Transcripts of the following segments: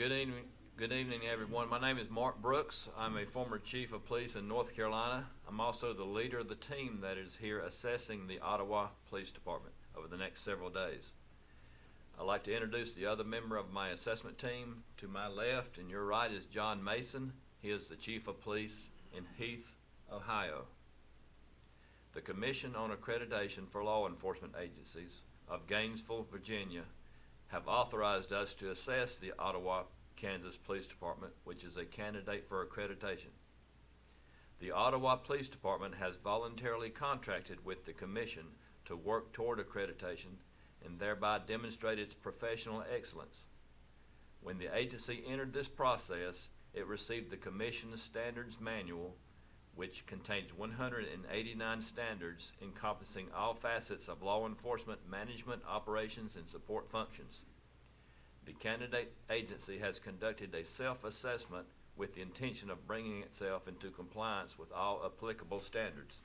Good evening, everyone. My name is Mark Brooks. I'm a former chief of police in North Carolina. I'm also the leader of the team that is here assessing the Ottawa Police Department over the next several days. I'd like to introduce the other member of my assessment team. To my left and your right is John Mason. He is the chief of police in Heath, Ohio. The Commission on Accreditation for Law Enforcement Agencies of Gainesville, Virginia, have authorized us to assess the Ottawa, Kansas Police Department, which is a candidate for accreditation. The Ottawa Police Department has voluntarily contracted with the Commission to work toward accreditation and thereby demonstrate its professional excellence. When the agency entered this process, it received the Commission's Standards Manual, which contains 189 standards encompassing all facets of law enforcement management, operations, and support functions. The candidate agency has conducted a self-assessment with the intention of bringing itself into compliance with all applicable standards.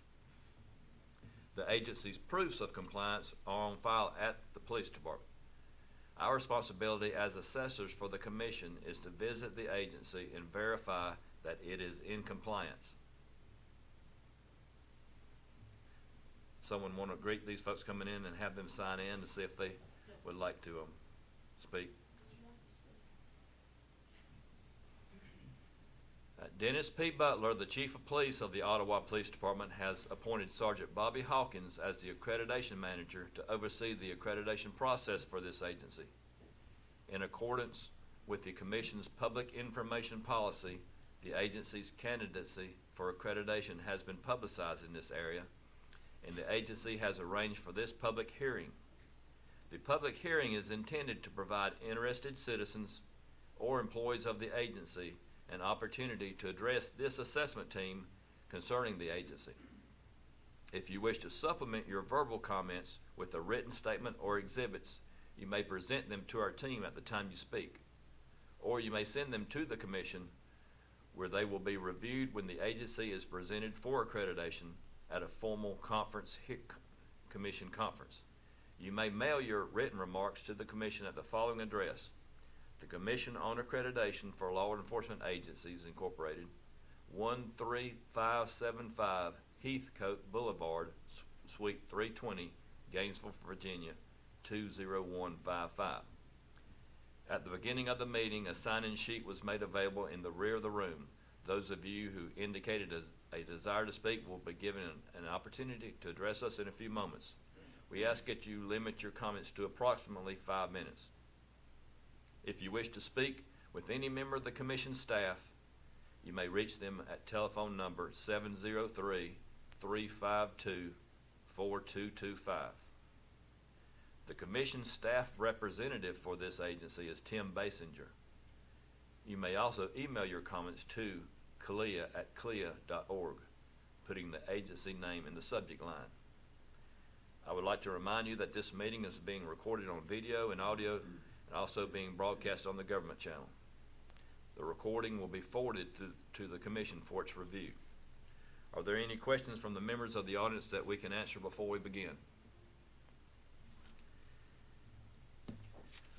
The agency's proofs of compliance are on file at the police department. Our responsibility as assessors for the Commission is to visit the agency and verify that it is in compliance. Someone want to greet these folks coming in and have them sign in to see if they would like to speak? Dennis P. Butler, the Chief of Police of the Ottawa Police Department, has appointed Sergeant Bobby Hawkins as the Accreditation Manager to oversee the accreditation process for this agency. In accordance with the Commission's Public Information Policy, the agency's candidacy for accreditation has been publicized in this area, and the agency has arranged for this public hearing. The public hearing is intended to provide interested citizens or employees of the agency an opportunity to address this assessment team concerning the agency. If you wish to supplement your verbal comments with a written statement or exhibits, you may present them to our team at the time you speak, or you may send them to the Commission, where they will be reviewed when the agency is presented for accreditation at a formal Commission conference. You may mail your written remarks to the Commission at the following address: the Commission on Accreditation for Law Enforcement Agencies, Incorporated, 13575 Heathcote Boulevard, Suite 320, Gainesville, Virginia, 20155. At the beginning of the meeting, a sign-in sheet was made available in the rear of the room. Those of you who indicated a desire to speak will be given an opportunity to address us in a few moments. We ask that you limit your comments to approximately 5 minutes. If you wish to speak with any member of the Commission staff, you may reach them at telephone number 703-352-4225. The Commission staff representative for this agency is Tim Basinger. You may also email your comments to CALEA@calea.org, putting the agency name in the subject line. I would like to remind you that this meeting is being recorded on video and audio and also being broadcast on the government channel. The recording will be forwarded to the Commission for its review. Are there any questions from the members of the audience that we can answer before we begin?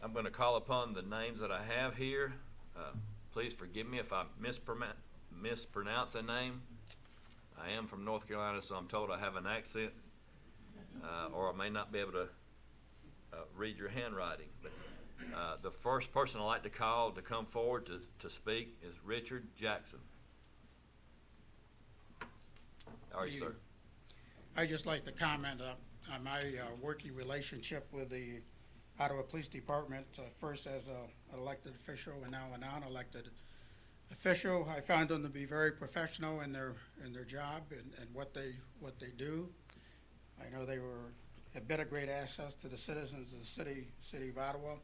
I'm going to call upon the names that I have here. Please forgive me if I mispronounce a name. I am from North Carolina, so I'm told I have an accent, or I may not be able to read your handwriting. But the first person I'd like to call to come forward to speak is Richard Jackson. All right, sir. I'd just like to comment on my working relationship with the Ottawa Police Department, first as an elected official and now a non-elected official. I found them to be very professional in their job and what they do. I know they have been a great asset to the citizens of the city of Ottawa,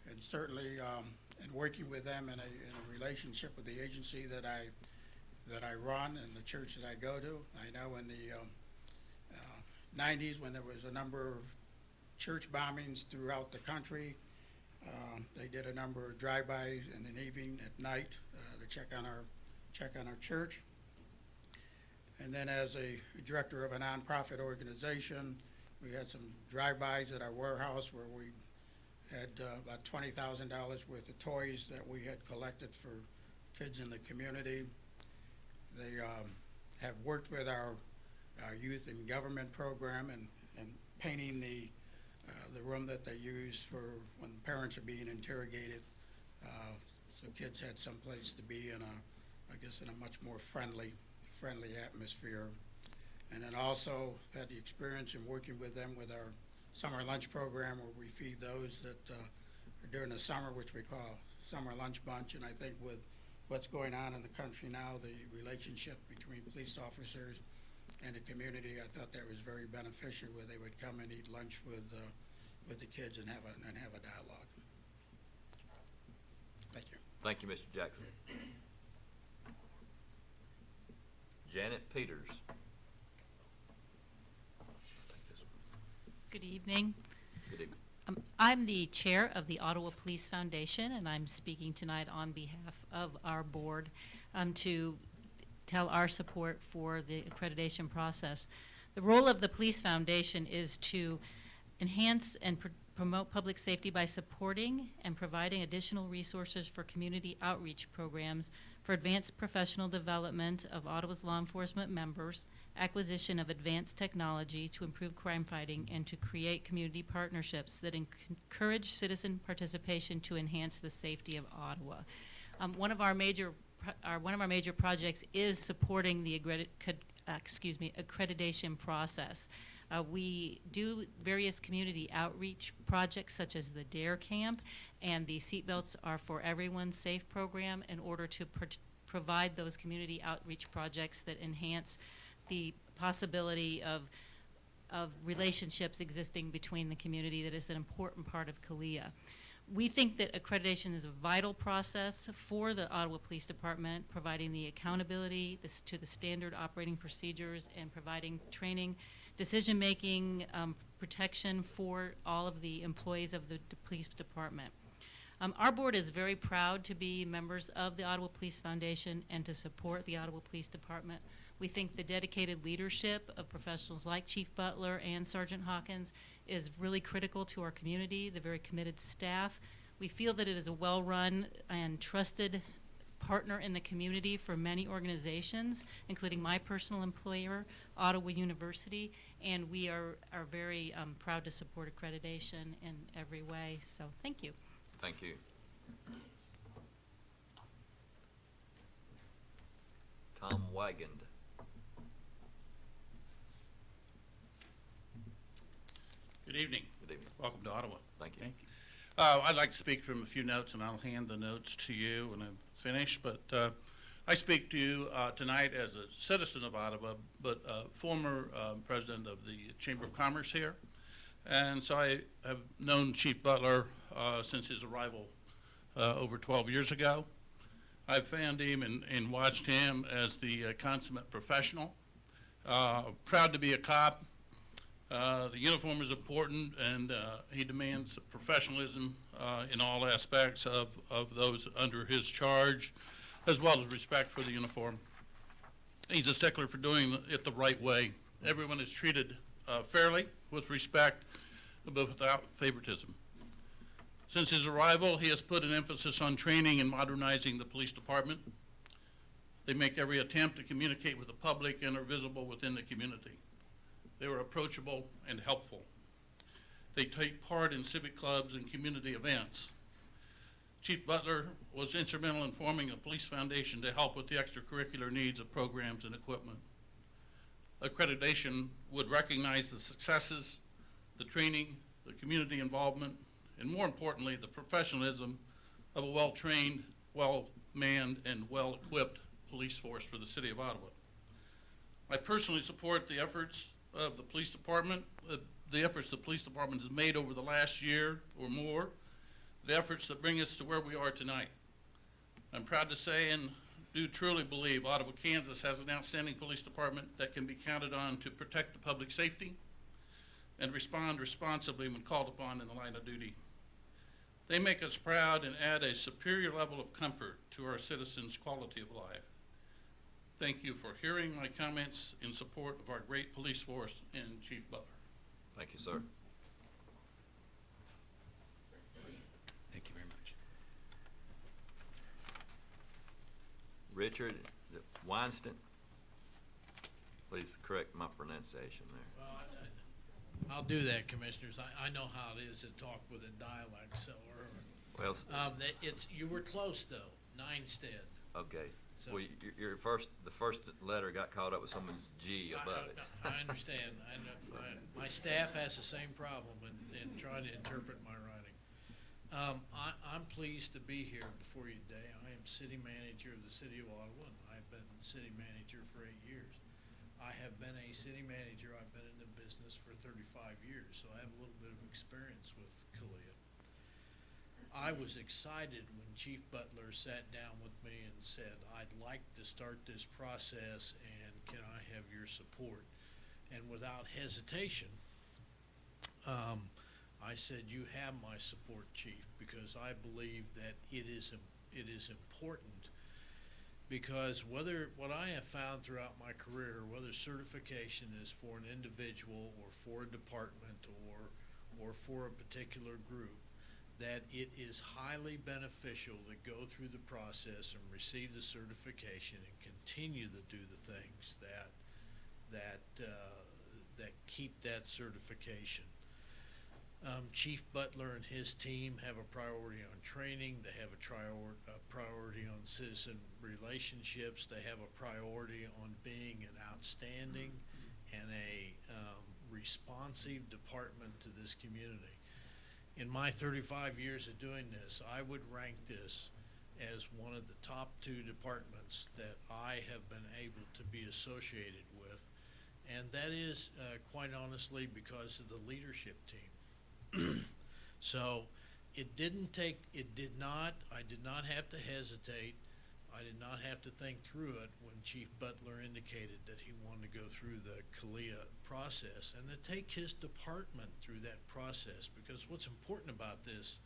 and certainly in working with them in a relationship with the agency that I run and the church that I go to. I know in the 90s, when there was a number of church bombings throughout the country, they did a number of drive-bys in the evening, at night, to check on our church. And then as a director of a nonprofit organization, we had some drive-bys at our warehouse where we had about $20,000 worth of toys that we had collected for kids in the community. They have worked with our youth in government program and painting the room that they use for when parents are being interrogated. So kids had some place to be in a much more friendly atmosphere. And then also had the experience in working with them with our summer lunch program, where we feed those that are during the summer, which we call summer lunch bunch. And I think with what's going on in the country now, the relationship between police officers and the community, I thought that was very beneficial, where they would come and eat lunch with the kids and have a dialogue. Thank you. Thank you, Mr. Jackson. Janet Peters. Good evening. Good evening. I'm the chair of the Ottawa Police Foundation, and I'm speaking tonight on behalf of our board to tell our support for the accreditation process. The role of the Police Foundation is to enhance and promote public safety by supporting and providing additional resources for community outreach programs for advanced professional development of Ottawa's law enforcement members, acquisition of advanced technology to improve crime fighting, and to create community partnerships that encourage citizen participation to enhance the safety of Ottawa. One of our major projects is supporting the accreditation process. We do various community outreach projects, such as the DARE Camp and the Seatbelts Are For Everyone Safe program, in order to provide those community outreach projects that enhance the possibility of relationships existing between the community. That is an important part of CALEA. We think that accreditation is a vital process for the Ottawa Police Department, providing the accountability to the standard operating procedures and providing training, decision-making, protection for all of the employees of the police department. Our board is very proud to be members of the Ottawa Police Foundation and to support the Ottawa Police Department. We think the dedicated leadership of professionals like Chief Butler and Sergeant Hawkins is really critical to our community, the very committed staff. We feel that it is a well-run and trusted partner in the community for many organizations, including my personal employer, Ottawa University, and we are very proud to support accreditation in every way. So thank you. Thank you. Tom Wigand. Good evening. Good evening. Welcome to Ottawa. Thank you. I'd like to speak from a few notes, and I'll hand the notes to you when I'm finished. But I speak to you tonight as a citizen of Ottawa, but former president of the Chamber of Commerce here. And so I have known Chief Butler since his arrival over 12 years ago. I've found him and watched him as the consummate professional. Proud to be a cop. The uniform is important, and he demands professionalism in all aspects of those under his charge, as well as respect for the uniform. He's a stickler for doing it the right way. Everyone is treated fairly, with respect, but without favoritism. Since his arrival, he has put an emphasis on training and modernizing the police department. They make every attempt to communicate with the public and are visible within the community. They were approachable and helpful. They take part in civic clubs and community events. Chief Butler was instrumental in forming a police foundation to help with the extracurricular needs of programs and equipment. Accreditation would recognize the successes, the training, the community involvement, and more importantly, the professionalism of a well-trained, well-manned, and well-equipped police force for the city of Ottawa. I personally support the efforts of the police department, the efforts the police department has made over the last year or more, the efforts that bring us to where we are tonight. I'm proud to say and do truly believe Ottawa, Kansas has an outstanding police department that can be counted on to protect the public safety and respond responsibly when called upon in the line of duty. They make us proud and add a superior level of comfort to our citizens' quality of life. Thank you for hearing my comments in support of our great police force and Chief Butler. Thank you, sir. Richard Weinstein. Please correct my pronunciation there. Well, I'll do that, Commissioners. I know how it is to talk with a dialect, so, Well, you were close though, Neinstead. okay. So- Well, the first letter got caught up with someone's G above it. I understand. My staff has the same problem in trying to interpret my writing. I'm pleased to be here before you today. I am city manager of the city of Ottawa, and I've been city manager for 8 years. I have been a city manager, I've been in the business for 35 years, so I have a little bit of experience with CALEA. I was excited when Chief Butler sat down with me and said, I'd like to start this process and can I have your support? And without hesitation, I said, you have my support, Chief, because I believe that it is important, because what I have found throughout my career, whether certification is for an individual or for a department or for a particular group, that it is highly beneficial to go through the process and receive the certification and continue to do the things that keep that certification. Chief Butler and his team have a priority on training. They have a priority on citizen relationships. They have a priority on being an outstanding and a responsive department to this community. In my 35 years of doing this, I would rank this as one of the top 2 departments that I have been able to be associated with, and that is quite honestly because of the leadership team. So I did not have to hesitate. I did not have to think through it when Chief Butler indicated that he wanted to go through the CALEA process and to take his department through that process, because what's important about this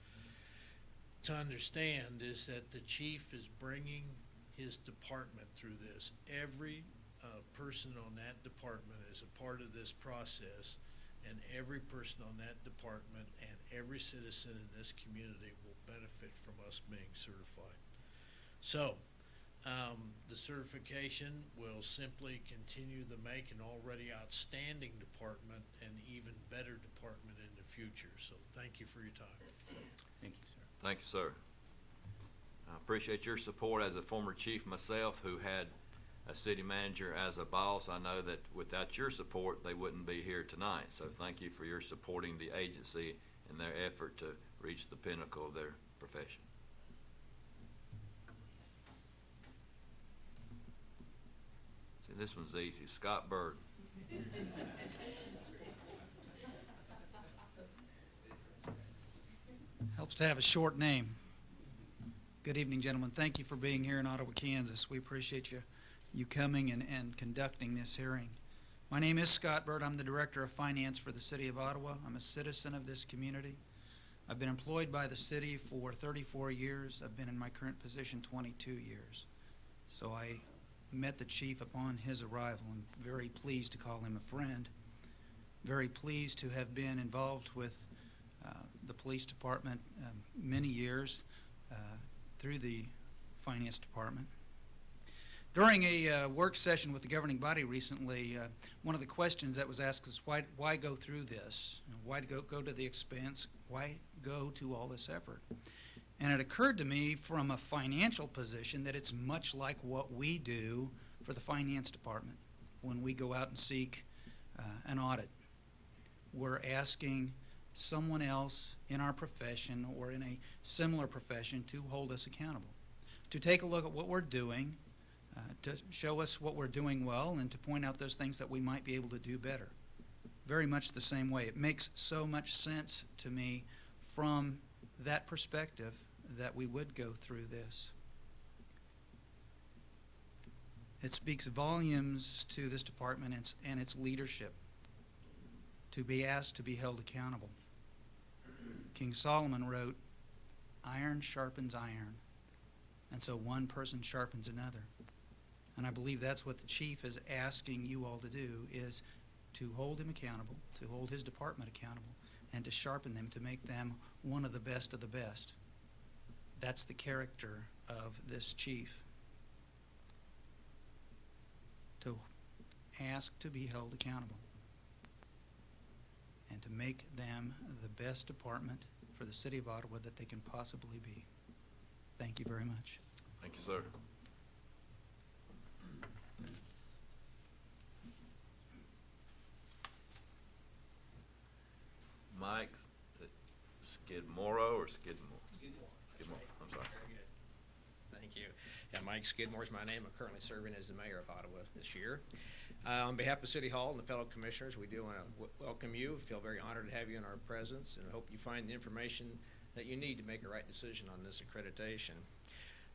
to understand is that the chief is bringing his department through this. Every person on that department is a part of this process, and every person on that department and every citizen in this community will benefit from us being certified. So the certification will simply continue to make an already outstanding department an even better department in the future. So thank you for your time. Thank you, sir. Thank you, sir. I appreciate your support as a former chief myself who had a city manager as a boss. I know that without your support, they wouldn't be here tonight. So thank you for your supporting the agency in their effort to reach the pinnacle of their profession. See, this one's easy. Scott Bird. Helps to have a short name. Good evening, gentlemen. Thank you for being here in Ottawa, Kansas. We appreciate you coming and conducting this hearing. My name is Scott Bird. I'm the Director of Finance for the City of Ottawa. I'm a citizen of this community. I've been employed by the city for 34 years. I've been in my current position 22 years. So I met the chief upon his arrival. I'm very pleased to call him a friend. Very pleased to have been involved with the police department many years through the finance department. During a work session with the governing body recently, one of the questions that was asked is why go through this? Why go to the expense? Why go to all this effort? And it occurred to me from a financial position that it's much like what we do for the finance department when we go out and seek an audit. We're asking someone else in our profession or in a similar profession to hold us accountable, to take a look at what we're doing, to show us what we're doing well, and to point out those things that we might be able to do better. Very much the same way. It makes so much sense to me from that perspective that we would go through this. It speaks volumes to this department and its leadership to be asked to be held accountable. King Solomon wrote, "Iron sharpens iron, and so one person sharpens another." And I believe that's what the chief is asking you all to do, is to hold him accountable, to hold his department accountable, and to sharpen them, to make them one of the best of the best. That's the character of this chief. to ask to be held accountable and to make them the best department for the city of Ottawa that they can possibly be. Thank you very much. Thank you, sir. Mike Skidmore or Skidmore? Skidmore, I'm sorry. Very good. Thank you. Yeah, Mike Skidmore is my name. I'm currently serving as the mayor of Ottawa this year. On behalf of City Hall and the fellow commissioners, we do want to welcome you. Feel very honored to have you in our presence, and hope you find the information that you need to make a right decision on this accreditation.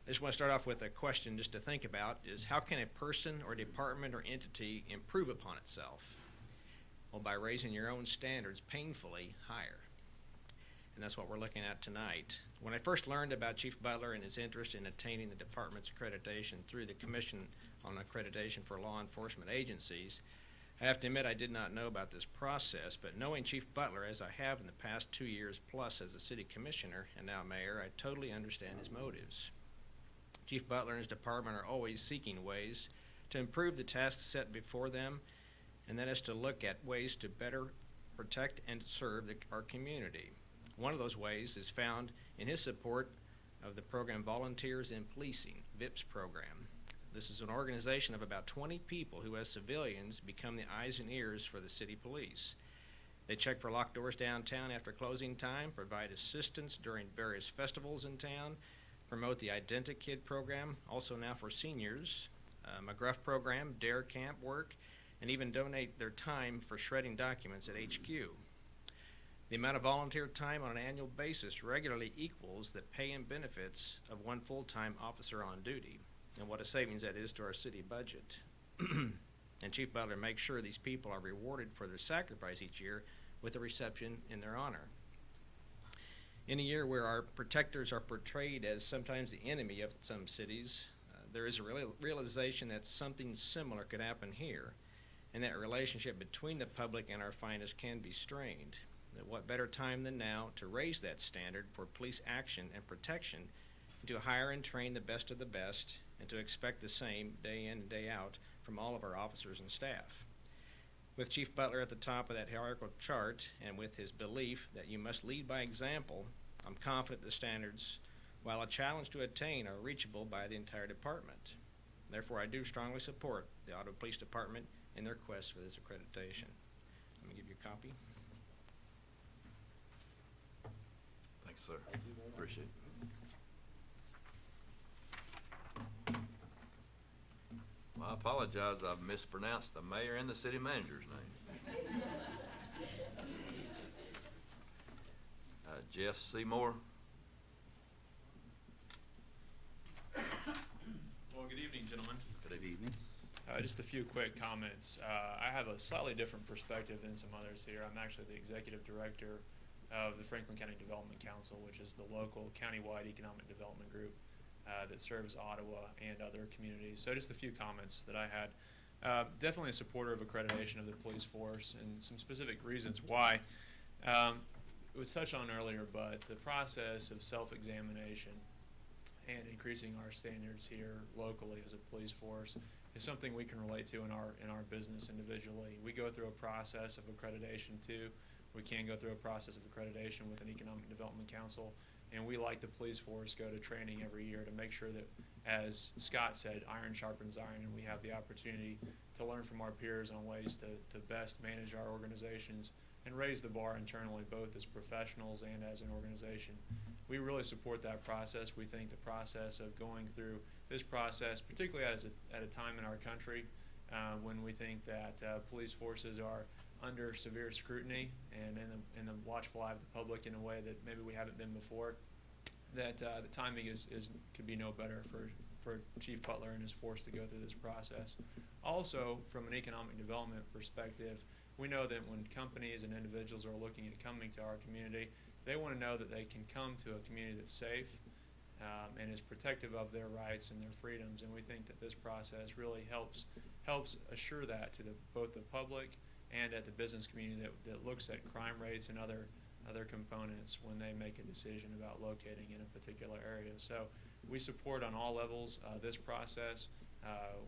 I just want to start off with a question just to think about is how can a person or department or entity improve upon itself? Well, by raising your own standards painfully higher. And that's what we're looking at tonight. When I first learned about Chief Butler and his interest in attaining the department's accreditation through the Commission on Accreditation for Law Enforcement Agencies, I have to admit I did not know about this process, but knowing Chief Butler as I have in the past 2 years plus as a city commissioner and now mayor, I totally understand his motives. Chief Butler and his department are always seeking ways to improve the tasks set before them, and that is to look at ways to better protect and serve our community. One of those ways is found in his support of the program Volunteers in Policing, VIPS program. This is an organization of about 20 people who, as civilians, become the eyes and ears for the city police. They check for locked doors downtown after closing time, provide assistance during various festivals in town, promote the Identi-Kid program, also now for seniors, McGruff program, DARE camp work, and even donate their time for shredding documents at HQ. The amount of volunteer time on an annual basis regularly equals the pay and benefits of one full-time officer on duty, and what a savings that is to our city budget. And Chief Butler makes sure these people are rewarded for their sacrifice each year with a reception in their honor. In a year where our protectors are portrayed as sometimes the enemy of some cities, there is a realization that something similar could happen here, and that relationship between the public and our finest can be strained. That what better time than now to raise that standard for police action and protection, to hire and train the best of the best, and to expect the same day in and day out from all of our officers and staff. With Chief Butler at the top of that hierarchical chart, and with his belief that you must lead by example, I'm confident the standards, while a challenge to attain, are reachable by the entire department. Therefore, I do strongly support the Ottawa Police Department in their quest for this accreditation. Let me give you a copy. Thanks, sir. Appreciate it. Well, I apologize, I've mispronounced the mayor and the city manager's name. Jeff Seymour. Well, good evening, gentlemen. Good evening. Just a few quick comments. I have a slightly different perspective than some others here. I'm actually the executive director of the Franklin County Development Council, which is the local countywide economic development group that serves Ottawa and other communities. So just a few comments that I had. Definitely a supporter of accreditation of the police force, and some specific reasons why. It was touched on earlier, but the process of self-examination and increasing our standards here locally as a police force is something we can relate to in our business individually. We go through a process of accreditation too. We can go through a process of accreditation with an economic development council, and we, like the police force, go to training every year to make sure that, as Scott said, iron sharpens iron, and we have the opportunity to learn from our peers on ways to best manage our organizations and raise the bar internally, both as professionals and as an organization. We really support that process. We think the process of going through this process, particularly at a time in our country when we think that police forces are under severe scrutiny and in the watchful eye of the public in a way that maybe we haven't been before, that the timing could be no better for Chief Butler and his force to go through this process. Also, from an economic development perspective, we know that when companies and individuals are looking at coming to our community, they want to know that they can come to a community that's safe and is protective of their rights and their freedoms. And we think that this process really helps assure that to both the public and at the business community that looks at crime rates and other components when they make a decision about locating in a particular area. So we support on all levels this process.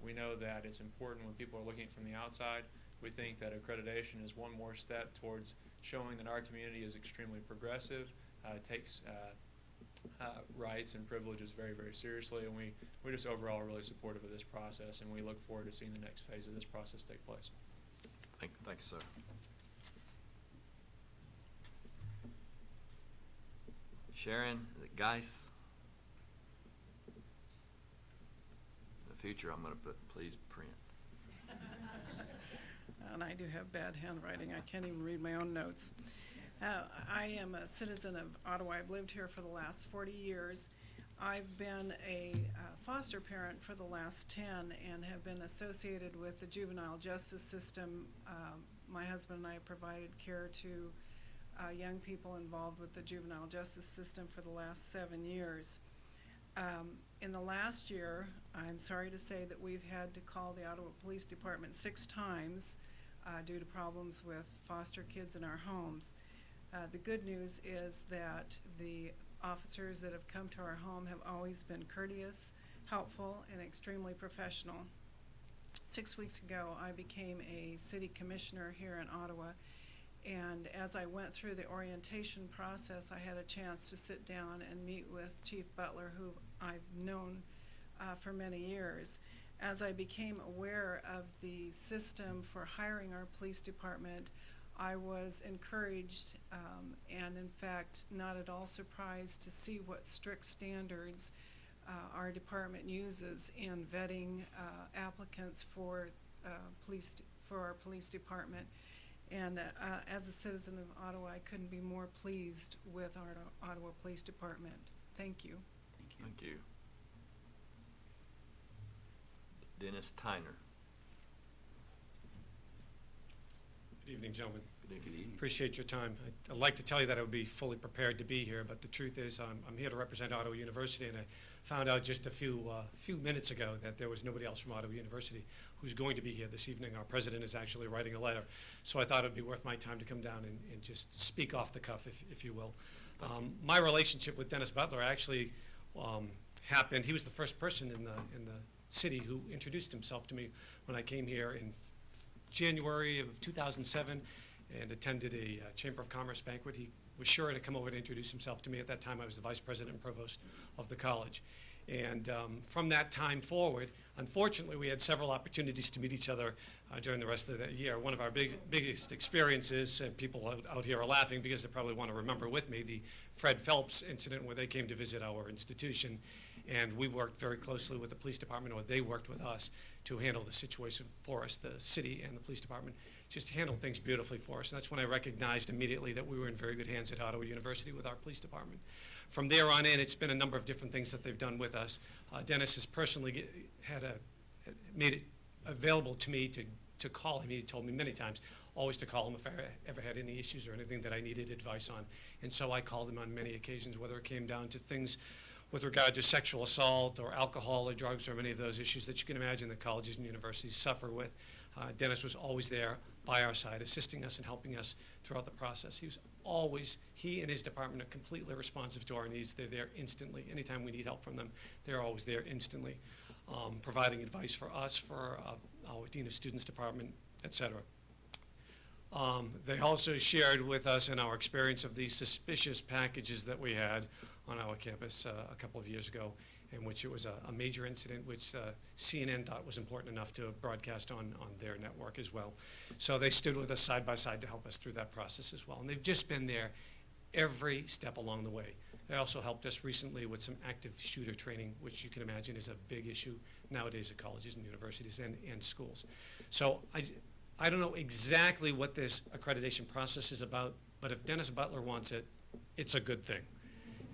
We know that it's important when people are looking from the outside. We think that accreditation is one more step towards showing that our community is extremely progressive, takes rights and privileges very, very seriously, and we're just overall really supportive of this process, and we look forward to seeing the next phase of this process take place. Thanks, sir. Sharon, is it Geis? In the future, I'm going to put please print. And I do have bad handwriting. I can't even read my own notes. I am a citizen of Ottawa. I've lived here for the last 40 years. I've been a foster parent for the last 10 and have been associated with the juvenile justice system. My husband and I provided care to young people involved with the juvenile justice system for the last 7 years. In the last year, I'm sorry to say that we've had to call the Ottawa Police Department 6 times due to problems with foster kids in our homes. The good news is that the officers that have come to our home have always been courteous, helpful, and extremely professional. 6 weeks ago, I became a city commissioner here in Ottawa, and as I went through the orientation process, I had a chance to sit down and meet with Chief Butler, who I've known for many years. As I became aware of the system for hiring our police department, I was encouraged and in fact not at all surprised to see what strict standards our department uses in vetting applicants for our police department. And as a citizen of Ottawa, I couldn't be more pleased with our Ottawa Police Department. Thank you. Thank you. Dennis Tyner. Good evening, gentlemen. Good evening. Appreciate your time. I'd like to tell you that I would be fully prepared to be here, but the truth is I'm here to represent Ottawa University, and I found out just a few minutes ago that there was nobody else from Ottawa University who's going to be here this evening. Our president is actually writing a letter, so I thought it would be worth my time to come down and just speak off the cuff, if you will. My relationship with Dennis Butler actually happened. He was the first person in the city who introduced himself to me when I came here in January of 2007 and attended a Chamber of Commerce banquet. He was sure to come over to introduce himself to me. At that time, I was the vice president and provost of the college. And from that time forward, unfortunately, we had several opportunities to meet each other during the rest of that year. One of our biggest experiences, and people out here are laughing because they probably want to remember with me, the Fred Phelps incident where they came to visit our institution. And we worked very closely with the police department, or they worked with us to handle the situation for us. The city and the police department just handled things beautifully for us. And that's when I recognized immediately that we were in very good hands at Ottawa University with our police department. From there on in, it's been a number of different things that they've done with us. Dennis has personally made it available to me to call him. He told me many times always to call him if I ever had any issues or anything that I needed advice on. And so I called him on many occasions, whether it came down to things with regard to sexual assault or alcohol or drugs or many of those issues that you can imagine that colleges and universities suffer with. Dennis was always there by our side, assisting us and helping us throughout the process. He and his department are completely responsive to our needs. They're there instantly. Anytime we need help from them, they're always there instantly, providing advice for us, for our Dean of Students department, et cetera. They also shared with us in our experience of these suspicious packages that we had on our campus a couple of years ago, in which it was a major incident which CNN thought was important enough to broadcast on their network as well. So they stood with us side by side to help us through that process as well. And they've just been there every step along the way. They also helped us recently with some active shooter training, which you can imagine is a big issue nowadays at colleges and universities and schools. So I don't know exactly what this accreditation process is about, but if Dennis Butler wants it, it's a good thing.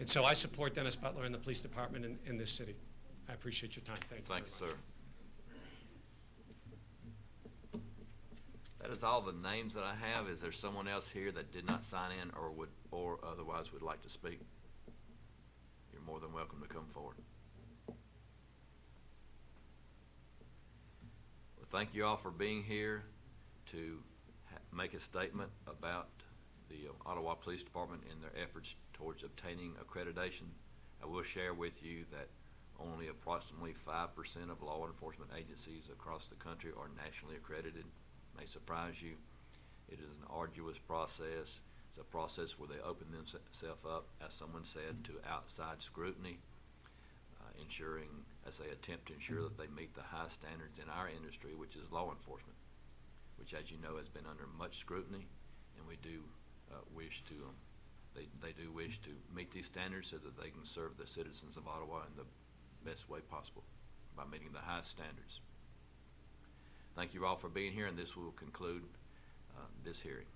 And so I support Dennis Butler and the police department in this city. I appreciate your time. Thank you. Thank you, sir. That is all the names that I have. Is there someone else here that did not sign in or otherwise would like to speak? You're more than welcome to come forward. Well, thank you all for being here to make a statement about the Ottawa Police Department and their efforts towards obtaining accreditation. I will share with you that Only approximately 5% of law enforcement agencies across the country are nationally accredited. May surprise you. It is an arduous process. It's a process where they open themselves up, as someone said, to outside scrutiny, ensuring, as they attempt to ensure that they meet the high standards in our industry, which is law enforcement, which, as you know, has been under much scrutiny, and we do wish to, they do wish to meet these standards so that they can serve the citizens of Ottawa in the best way possible by meeting the highest standards. Thank you all for being here, and this will conclude this hearing.